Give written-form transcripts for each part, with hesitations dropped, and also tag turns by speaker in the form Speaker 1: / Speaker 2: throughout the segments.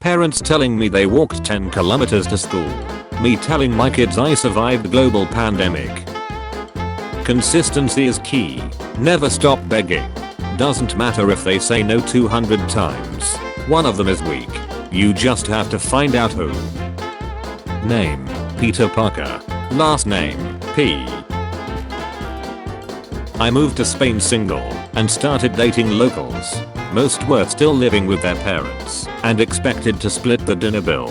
Speaker 1: Parents telling me they walked 10 kilometers to school. Me telling my kids I survived global pandemic. Consistency is key. Never stop begging. Doesn't matter if they say no 200 times. One of them is weak. You just have to find out who. Name: Peter Parker. Last name: P. I moved to Spain single and started dating locals. Most were still living with their parents and expected to split the dinner bill.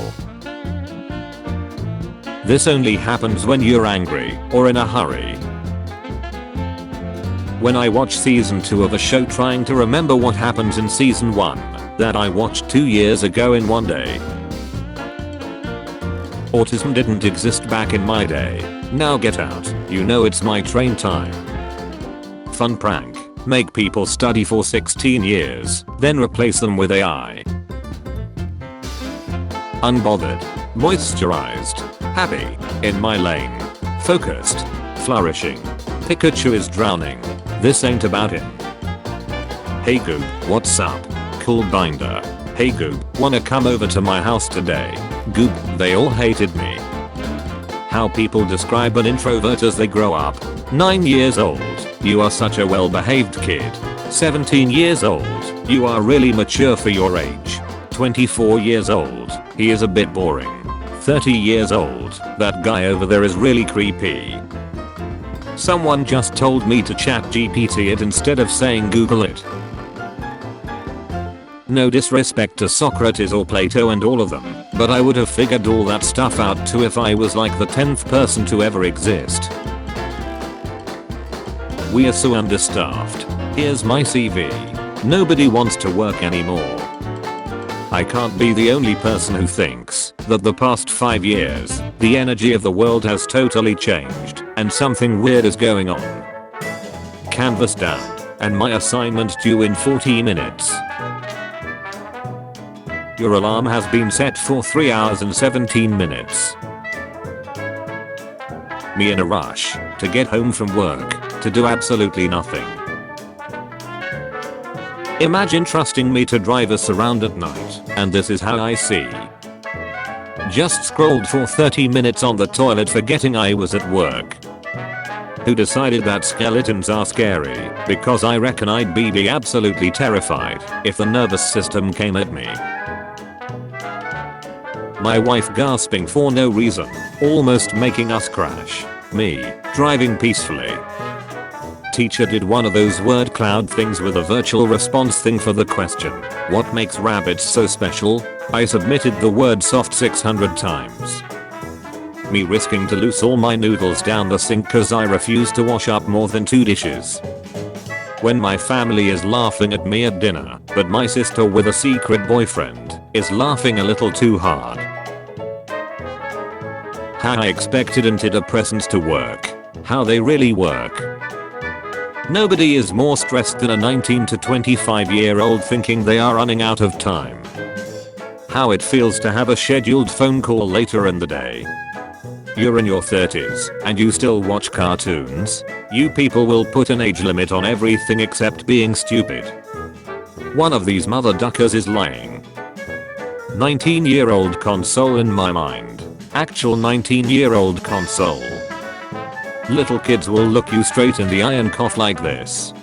Speaker 1: This only happens when you're angry or in a hurry. When I watch season 2 of a show trying to remember what happens in season 1 that I watched 2 years ago in one day. Autism didn't exist back in my day. Now get out, you know it's my train time. Fun prank. Make people study for 16 years, then replace them with AI. Unbothered. Moisturized. Happy. In my lane. Focused. Flourishing. Pikachu is drowning. This ain't about him. Hey Goop, what's up? Cool binder. Hey Goop, wanna come over to my house today? Goop, they all hated me. How people describe an introvert as they grow up. 9 years old, you are such a well-behaved kid. 17 years old, you are really mature for your age. 24 years old, he is a bit boring. 30 years old, that guy over there is really creepy. Someone just told me to chat GPT it instead of saying Google it. No disrespect to Socrates or Plato and all of them, but I would have figured all that stuff out too if I was like the 10th person to ever exist. We are so understaffed. Here's my CV. Nobody wants to work anymore. I can't be the only person who thinks that the past 5 years, the energy of the world has totally changed and something weird is going on. Canvas down, and my assignment due in 40 minutes. Your alarm has been set for 3 hours and 17 minutes. Me in a rush to get home from work to do absolutely nothing. Imagine trusting me to drive us around at night, and this is how I see. Just scrolled for 30 minutes on the toilet forgetting I was at work. Who decided that skeletons are scary? Because I reckon I'd be absolutely terrified if the nervous system came at me. My wife gasping for no reason, almost making us crash. Me, driving peacefully. Teacher did one of those word cloud things with a virtual response thing for the question, what makes rabbits so special? I submitted the word soft 600 times. Me risking to lose all my noodles down the sink cause I refuse to wash up more than 2 dishes. When my family is laughing at me at dinner, but my sister with a secret boyfriend is laughing a little too hard. How I expected antidepressants to work. How they really work. Nobody is more stressed than a 19 to 25 year old thinking they are running out of time. How it feels to have a scheduled phone call later in the day. You're in your 30s and you still watch cartoons? You people will put an age limit on everything except being stupid. One of these mother duckers is lying. 19-year-old console in my mind. Actual 19-year-old console. Little kids will look you straight in the eye and cough like this.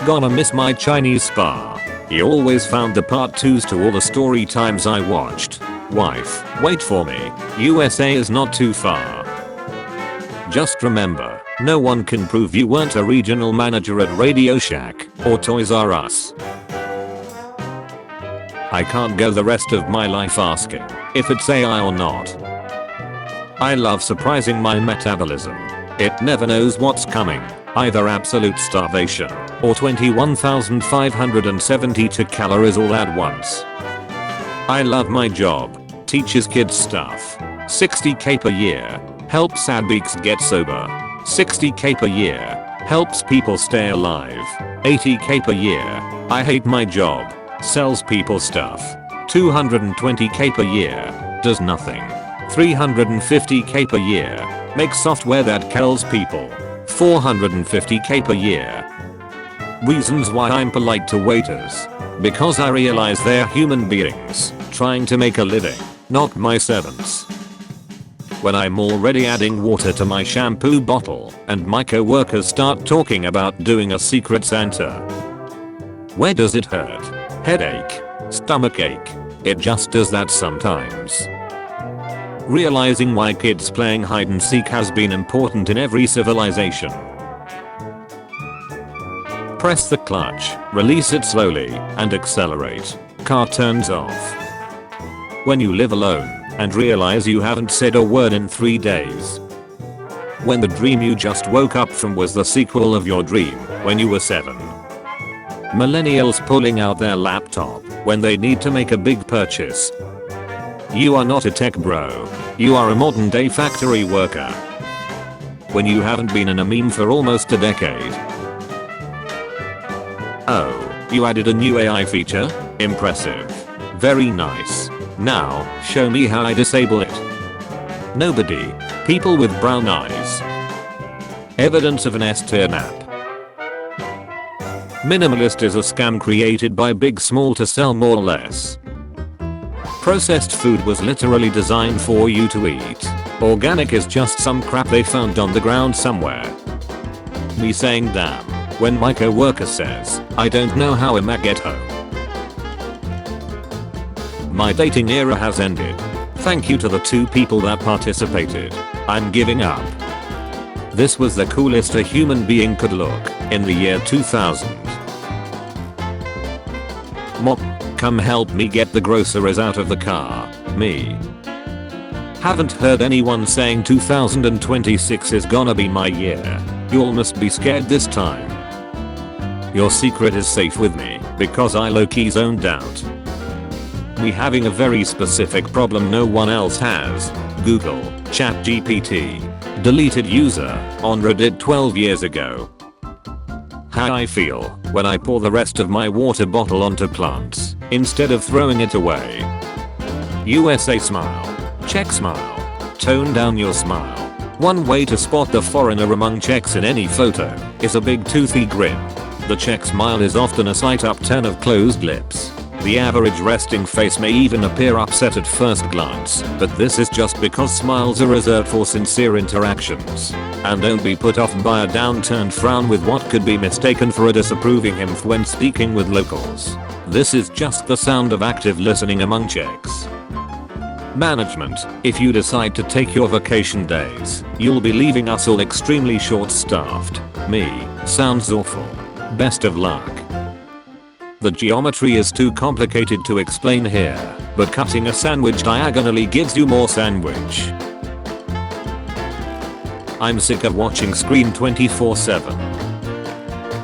Speaker 1: Gonna miss my Chinese spa. He always found the part 2s to all the story times I watched. Wife, wait for me. USA is not too far. Just remember, no one can prove you weren't a regional manager at Radio Shack or Toys R Us. I can't go the rest of my life asking if it's AI or not. I love surprising my metabolism. It never knows what's coming, either absolute starvation or 21,572 calories all at once. I love my job. Teaches kids stuff. 60k per year. Helps sad beaks get sober. 60k per year. Helps people stay alive. 80k per year. I hate my job. Sells people stuff. 220k per year. Does nothing. 350k per year. Makes software that kills people. 450k per year. Reasons why I'm polite to waiters. Because I realize they're human beings, trying to make a living, not my servants. When I'm already adding water to my shampoo bottle and my co-workers start talking about doing a secret Santa. Where does it hurt? Headache? Stomachache? It just does that sometimes. Realizing why kids playing hide and seek has been important in every civilization. Press the clutch, release it slowly, and accelerate. Car turns off. When you live alone and realize you haven't said a word in 3 days. When the dream you just woke up from was the sequel of your dream when you were 7. Millennials pulling out their laptop when they need to make a big purchase. You are not a tech bro. You are a modern day factory worker. When you haven't been in a meme for almost a decade. Oh, you added a new AI feature? Impressive. Very nice. Now, show me how I disable it. Nobody. People with brown eyes. Evidence of an S-tier nap. Minimalist is a scam created by Big Small to sell more or less. Processed food was literally designed for you to eat. Organic is just some crap they found on the ground somewhere. Me saying damn when my co-worker says, I don't know how I'ma get home. My dating era has ended. Thank you to the 2 people that participated. I'm giving up. This was the coolest a human being could look in the year 2000. Mop, come help me get the groceries out of the car. Me. Haven't heard anyone saying 2026 is gonna be my year. You'll must be scared this time. Your secret is safe with me because I low-key zoned out. Me having a very specific problem no one else has. Google, ChatGPT, deleted user, on Reddit 12 years ago. How I feel when I pour the rest of my water bottle onto plants instead of throwing it away. USA smile. Czech smile. Tone down your smile. One way to spot the foreigner among Czechs in any photo is a big toothy grin. The Czech smile is often a slight upturn of closed lips. The average resting face may even appear upset at first glance, but this is just because smiles are reserved for sincere interactions. And don't be put off by a downturned frown with what could be mistaken for a disapproving hymn when speaking with locals. This is just the sound of active listening among Czechs. Management, if you decide to take your vacation days, you'll be leaving us all extremely short-staffed. Me, sounds awful. Best of luck. The geometry is too complicated to explain here, but cutting a sandwich diagonally gives you more sandwich. I'm sick of watching Screen 24/7.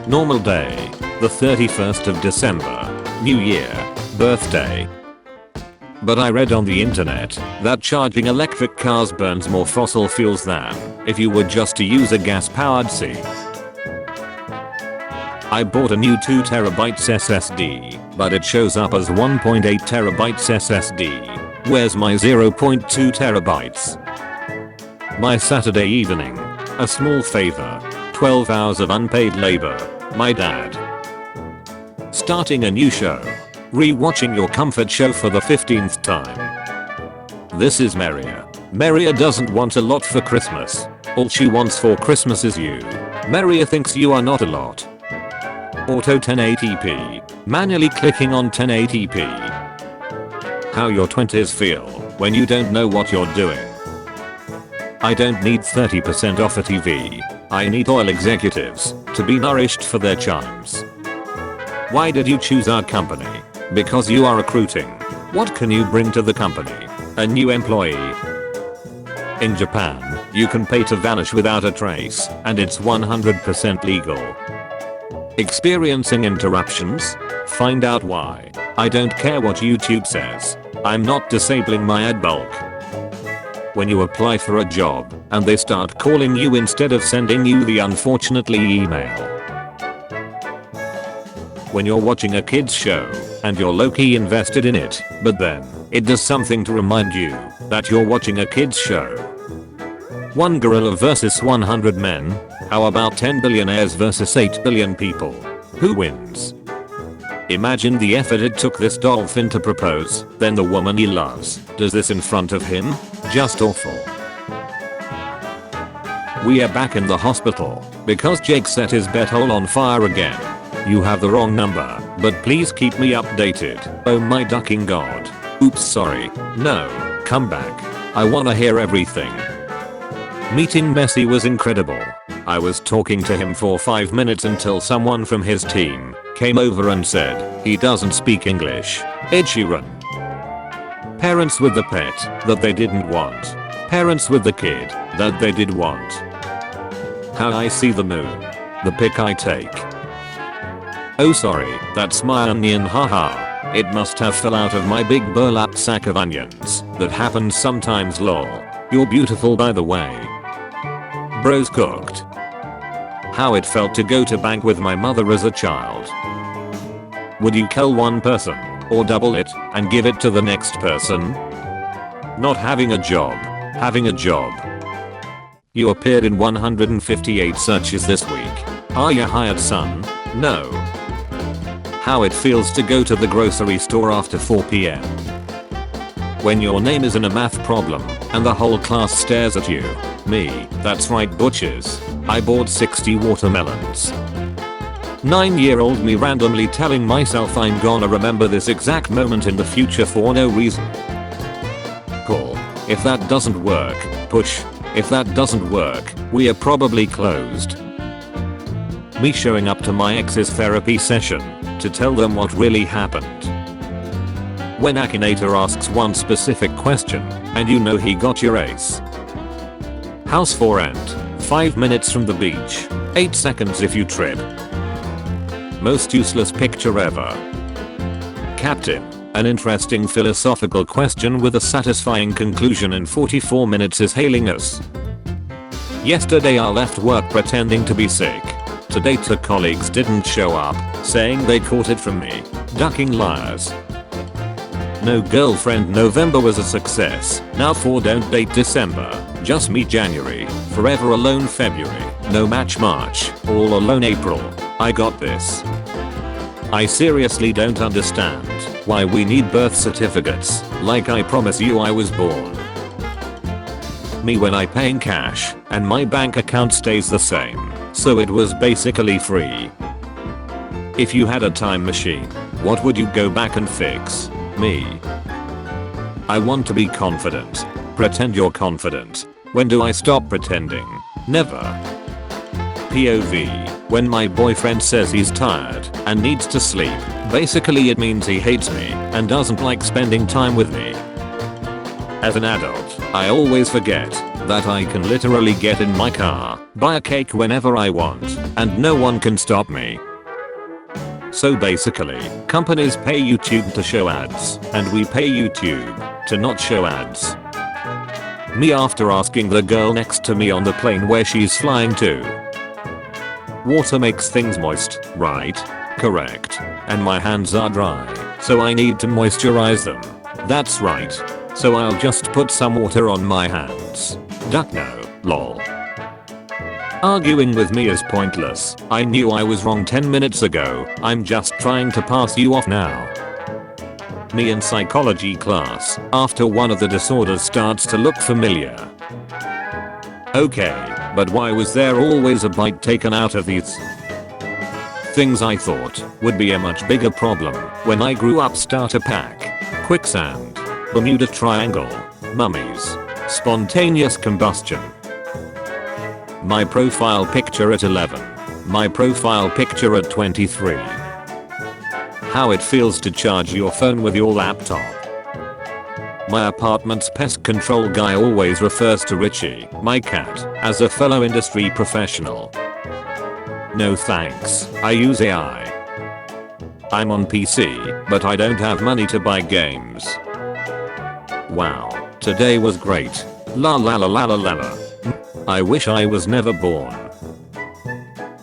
Speaker 1: Normal day, the 31st of December, New Year, birthday. But I read on the internet that charging electric cars burns more fossil fuels than if you were just to use a gas-powered C. I bought a new 2TB SSD, but it shows up as 1.8TB SSD. Where's my 0.2TB? My Saturday evening. A small favor. 12 hours of unpaid labor. My dad. Starting a new show. Rewatching your comfort show for the 15th time. This is Maria. Maria doesn't want a lot for Christmas. All she wants for Christmas is you. Maria thinks you are not a lot. Auto 1080p. Manually clicking on 1080p. How your 20s feel when you don't know what you're doing. I don't need 30% off a TV. I need oil executives to be nourished for their chimes. Why did you choose our company? Because you are recruiting. What can you bring to the company? A new employee. In Japan, you can pay to vanish without a trace, and it's 100% legal. Experiencing interruptions? Find out why. I don't care what YouTube says. I'm not disabling my ad bulk. When you apply for a job and they start calling you instead of sending you the unfortunately email. When you're watching a kids show and you're low-key invested in it, but then it does something to remind you that you're watching a kids show. One gorilla versus 100 men. How about 10 billionaires versus 8 billion people? Who wins? Imagine the effort it took this dolphin to propose, then the woman he loves does this in front of him? Just awful. We are back in the hospital because Jake set his butthole on fire again. You have the wrong number, but please keep me updated. Oh my ducking god. Oops, sorry. No, come back. I wanna hear everything. Meeting Messi was incredible. I was talking to him for 5 minutes until someone from his team came over and said he doesn't speak English. Ed Sheeran. Parents with the pet that they didn't want. Parents with the kid that they did want. How I see the moon. The pic I take. Oh sorry, that's my onion, haha. It must have fell out of my big burlap sack of onions. That happens sometimes, lol. You're beautiful by the way. Bros cooked. How it felt to go to bank with my mother as a child. Would you kill one person or double it and give it to the next person? Not having a job. Having a job. You appeared in 158 searches this week. Are you hired, son? No. How it feels to go to the grocery store after 4 PM. When your name is in a math problem and the whole class stares at you. Me, that's right butchers. I bought 60 watermelons. 9-year-old me randomly telling myself I'm gonna remember this exact moment in the future for no reason. Call. If that doesn't work, push. If that doesn't work, we are probably closed. Me showing up to my ex's therapy session to tell them what really happened. When Akinator asks one specific question and you know he got your ace. House for rent. 5 minutes from the beach. 8 seconds if you trip. Most useless picture ever. Captain. An interesting philosophical question with a satisfying conclusion in 44 minutes is hailing us. Yesterday I left work pretending to be sick. Today 2 colleagues didn't show up, saying they caught it from me. Ducking liars. No girlfriend November was a success. Now for don't date December. Just me January. Forever alone February. No match March. All alone April. I got this. I seriously don't understand why we need birth certificates, like I promise you I was born. Me when I pay in cash, and my bank account stays the same, so it was basically free. If you had a time machine, what would you go back and fix? Me. I want to be confident. Pretend you're confident. When do I stop pretending? Never. POV. When my boyfriend says he's tired and needs to sleep, basically it means he hates me and doesn't like spending time with me. As an adult, I always forget that I can literally get in my car, buy a cake whenever I want, and no one can stop me. So basically, companies pay YouTube to show ads, and we pay YouTube to not show ads. Me after asking the girl next to me on the plane where she's flying to. Water makes things moist, right? Correct. And my hands are dry, so I need to moisturize them. That's right. So I'll just put some water on my hands. Duck no, lol. Arguing with me is pointless. I knew I was wrong 10 minutes ago. I'm just trying to pass you off now. Me in psychology class, after one of the disorders starts to look familiar. Okay, but why was there always a bite taken out of these things I thought would be a much bigger problem when I grew up? Starter pack, quicksand, Bermuda Triangle, mummies, spontaneous combustion. My profile picture at 11. My profile picture at 23. How it feels to charge your phone with your laptop. My apartment's pest control guy always refers to Richie, my cat, as a fellow industry professional. No thanks, I use AI. I'm on PC, but I don't have money to buy games. Wow, today was great. La la la la la la la. I wish I was never born.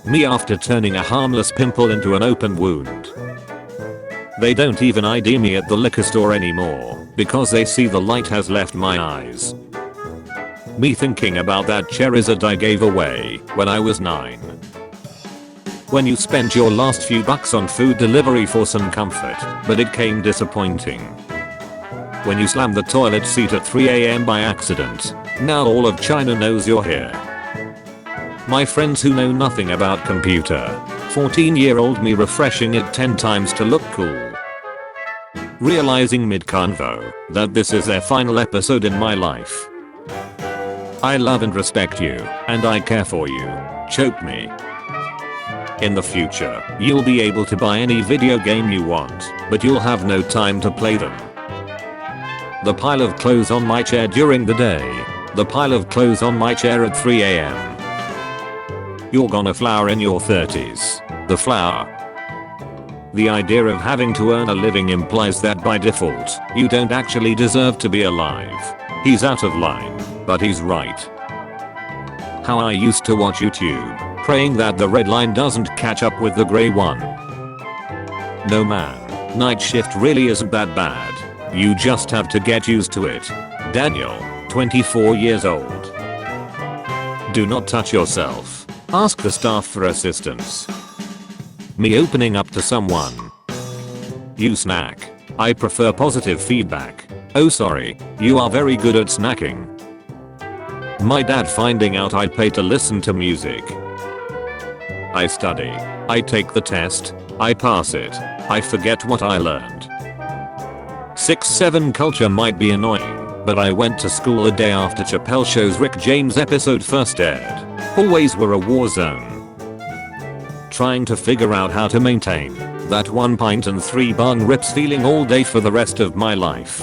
Speaker 1: Me after turning a harmless pimple into an open wound. They don't even ID me at the liquor store anymore because they see the light has left my eyes. Me thinking about that Charizard I gave away when I was 9. When you spent your last few bucks on food delivery for some comfort, but it came disappointing. When you slammed the toilet seat at 3 AM by accident. Now all of China knows you're here. My friends who know nothing about computer. 14-year-old me refreshing it 10 times to look cool. Realizing mid-convo that this is their final episode in my life. I love and respect you, and I care for you. Choke me. In the future, you'll be able to buy any video game you want, but you'll have no time to play them. The pile of clothes on my chair during the day. The pile of clothes on my chair at 3 AM. You're gonna flower in your 30s. The flower. The idea of having to earn a living implies that by default, you don't actually deserve to be alive. He's out of line, but he's right. How I used to watch YouTube, praying that the red line doesn't catch up with the gray one. No man, night shift really isn't that bad. You just have to get used to it. Daniel, 24 years old. Do not touch yourself. Ask the staff for assistance. Me opening up to someone. You snack. I prefer positive feedback. Oh sorry, you are very good at snacking. My dad finding out I pay to listen to music. I study. I take the test. I pass it. I forget what I learned. 6-7 culture might be annoying, but I went to school a day after Chappelle Show's Rick James episode first aired. Always were a war zone. Trying to figure out how to maintain that 1 pint and 3 bong rips feeling all day for the rest of my life.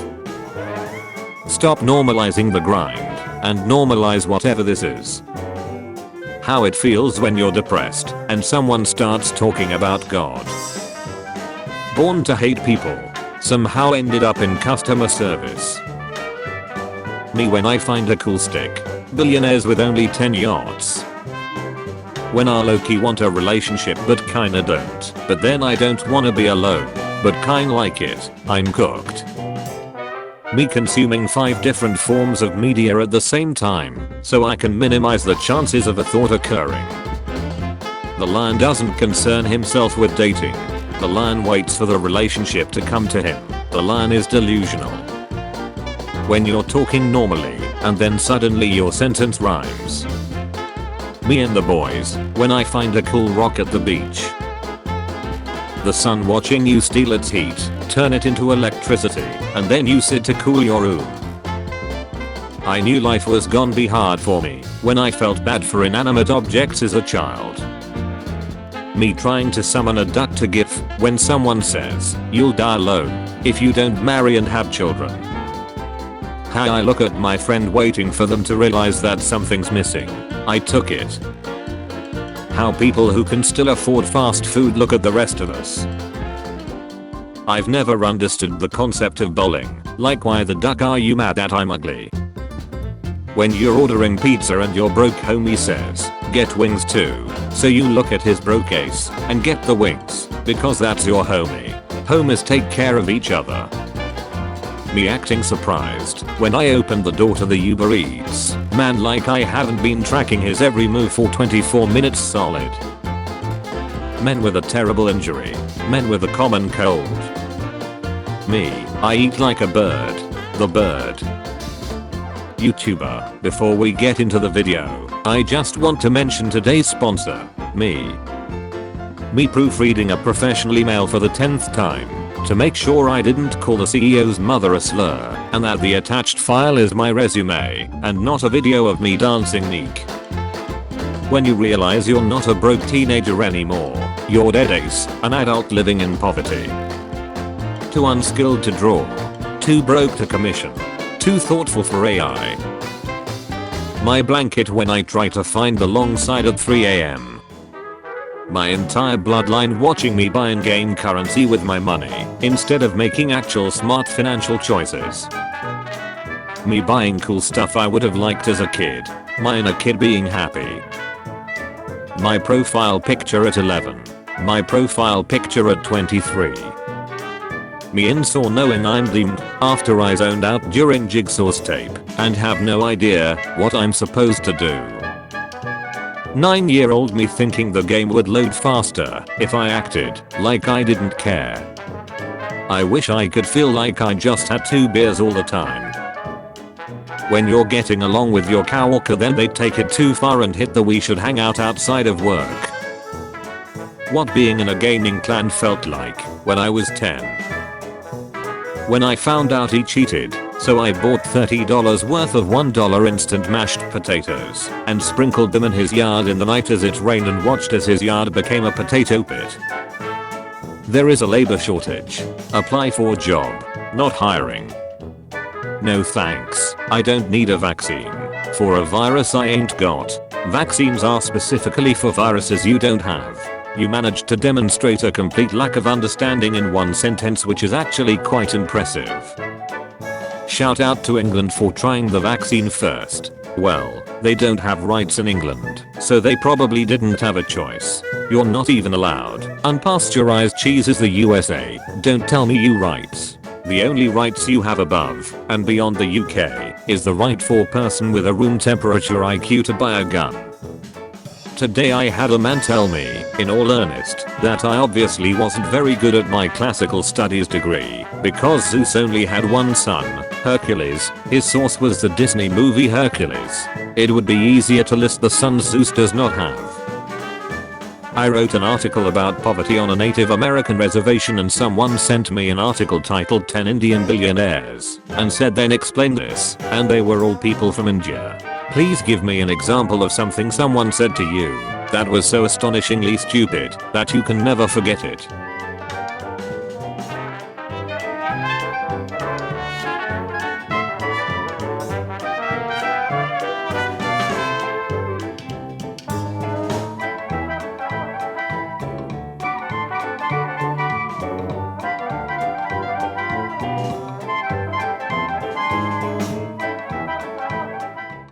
Speaker 1: Stop normalizing the grind and normalize whatever this is. How it feels when you're depressed and someone starts talking about God. Born to hate people. Somehow ended up in customer service. Me when I find a cool stick. Billionaires with only 10 yachts. When I low-key want a relationship but kinda don't. But then I don't wanna be alone. But kinda like it. I'm cooked. Me consuming 5 different forms of media at the same time, so I can minimize the chances of a thought occurring. The lion doesn't concern himself with dating. The lion waits for the relationship to come to him. The lion is delusional. When you're talking normally, and then suddenly your sentence rhymes. Me and the boys, when I find a cool rock at the beach. The sun watching you steal its heat, turn it into electricity, and then use it to cool your room. I knew life was gonna be hard for me when I felt bad for inanimate objects as a child. Me trying to summon a duck to GIF when someone says, you'll die alone if you don't marry and have children. How I look at my friend waiting for them to realize that something's missing. I took it. How people who can still afford fast food look at the rest of us. I've never understood the concept of bowling, like why the duck are you mad that I'm ugly? When you're ordering pizza and your broke homie says, get wings too, so you look at his broke ace and get the wings, because that's your homie. Homies take care of each other. Me acting surprised when I opened the door to the Uber Eats man like I haven't been tracking his every move for 24 minutes solid. Men with a terrible injury. Men with a common cold. Me, I eat like a bird. The bird. YouTuber, before we get into the video, I just want to mention today's sponsor, me. Me proofreading a professional email for the 10th time to make sure I didn't call the CEO's mother a slur and that the attached file is my resume and not a video of me dancing neek. When you realize you're not a broke teenager anymore, you're dead ace, an adult living in poverty. Too unskilled to draw. Too broke to commission. Too thoughtful for AI. My blanket when I try to find the long side at 3 AM. My entire bloodline watching me buy in-game currency with my money instead of making actual smart financial choices. Me buying cool stuff I would have liked as a kid. My inner kid being happy. My profile picture at 11. My profile picture at 23. Me insecure knowing I'm deemed after I zoned out during Jigsaw's tape and have no idea what I'm supposed to do. 9-year-old me thinking the game would load faster if I acted like I didn't care. I wish I could feel like I just had 2 beers all the time. When you're getting along with your coworker, then they take it too far and hit the "we should hang out outside of work." What being in a gaming clan felt like when I was 10. When I found out he cheated, so I bought $30 worth of $1 instant mashed potatoes and sprinkled them in his yard in the night as it rained and watched as his yard became a potato pit. There is a labor shortage. Apply for job. Not hiring. No thanks. I don't need a vaccine for a virus I ain't got. Vaccines are specifically for viruses you don't have. You managed to demonstrate a complete lack of understanding in one sentence, which is actually quite impressive. Shout out to England for trying the vaccine first. Well, they don't have rights in England, so they probably didn't have a choice. You're not even allowed unpasteurized cheese is the USA. Don't tell me you rights. The only rights you have above and beyond the UK is the right for a person with a room temperature IQ to buy a gun. Today I had a man tell me, in all earnest, that I obviously wasn't very good at my classical studies degree because Zeus only had one son, Hercules. His source was the Disney movie Hercules. It would be easier to list the sons Zeus does not have. I wrote an article about poverty on a Native American reservation, and someone sent me an article titled 10 Indian Billionaires and said then explain this, and they were all people from India. Please give me an example of something someone said to you that was so astonishingly stupid that you can never forget it.